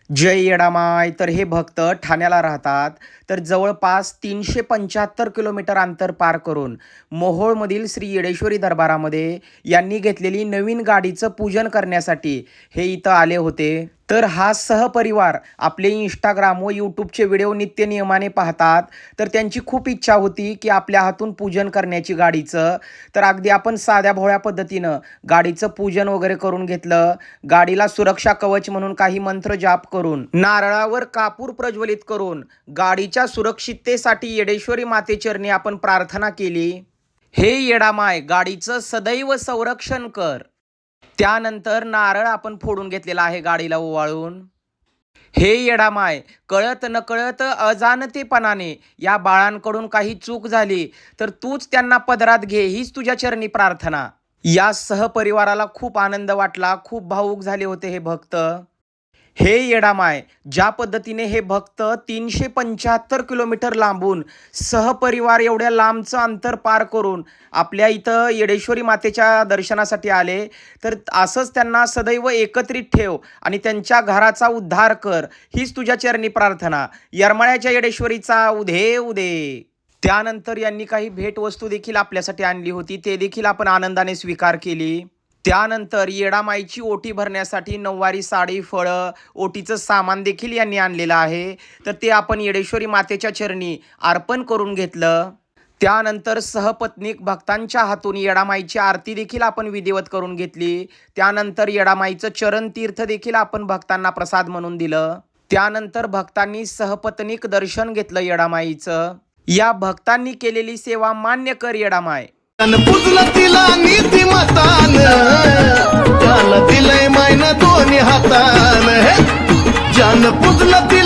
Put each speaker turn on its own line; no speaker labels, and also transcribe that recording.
जय येडामाय. तर हे भक्त ठाण्याला राहतात. तर जवळपास 375 किलोमीटर अंतर पार करून मोहोळमधील श्री येडेश्वरी दरबारामध्ये यांनी घेतलेली नवीन गाडीचं पूजन करण्यासाठी हे इथं आले होते. तर हा सहपरिवार आपले इंस्टाग्राम व यूट्यूबचे व्हिडिओ नित्य नियमाने पाहतात. तर त्यांची खूप इच्छा होती की आपल्या हातून पूजन करण्याची गाडीचं. तर अगदी आपण साध्या भोळ्या पद्धतीनं गाडीचं पूजन वगैरे करून घेतलं. गाडीला सुरक्षा कवच म्हणून काही मंत्र जाप करून, नारळावर कापूर प्रज्वलित करून गाडीच्या सुरक्षिततेसाठी येडेश्वरी मातेचरणी आपण प्रार्थना केली. हे येडामाय, गाडीचं सदैव संरक्षण कर. त्यानंतर नारळ आपण फोडून घेतलेला आहे गाडीला ओवाळून. हे येडामाय, कळत नकळत अजाणतेपणाने या बाळांकडून काही चूक झाली तर तूच त्यांना पदरात घे, हीच तुझ्या चरणी प्रार्थना. या सहपरिवाराला खूप आनंद वाटला, खूप भावूक झाले होते हे भक्त. हे येडामाय, ज्या पद्धतीने हे भक्त 375 किलोमीटर लांबून सहपरिवार एवढ्या लांबचं अंतर पार करून आपल्या इथं येडेश्वरी मातेच्या दर्शनासाठी आले, तर असंच त्यांना सदैव एकत्रित ठेव आणि त्यांच्या घराचा उद्धार कर, हीच तुझ्या चरणी प्रार्थना. येरमाळ्याच्या येडेश्वरीचा उदे उदे. त्यानंतर यांनी काही भेटवस्तू देखील आपल्यासाठी आणली होती, ते देखील आपण आनंदाने स्वीकार केली. त्यानंतर येडामाईची ओटी भरण्यासाठी नऊवारी साडी, फळं, ओटीचं सामान देखील यांनी आणलेलं आहे. तर ते आपण येडेश्वरी मातेच्या चरणी अर्पण करून घेतलं. त्यानंतर सहपत्नीक भक्तांच्या हातून येडामाईची आरती देखील आपण विधिवत करून घेतली. त्यानंतर येडामाईचं चरण तीर्थ देखील आपण भक्तांना प्रसाद म्हणून दिलं. त्यानंतर भक्तांनी सहपत्नीक दर्शन घेतलं येडामाईचं. या भक्तांनी केलेली सेवा मान्य कर येडामाय.
पूजलं तिला नीतिमतान, ज्यानं दिलंय मायन दोन्ही हातान, ज्यानं पूजलं तिला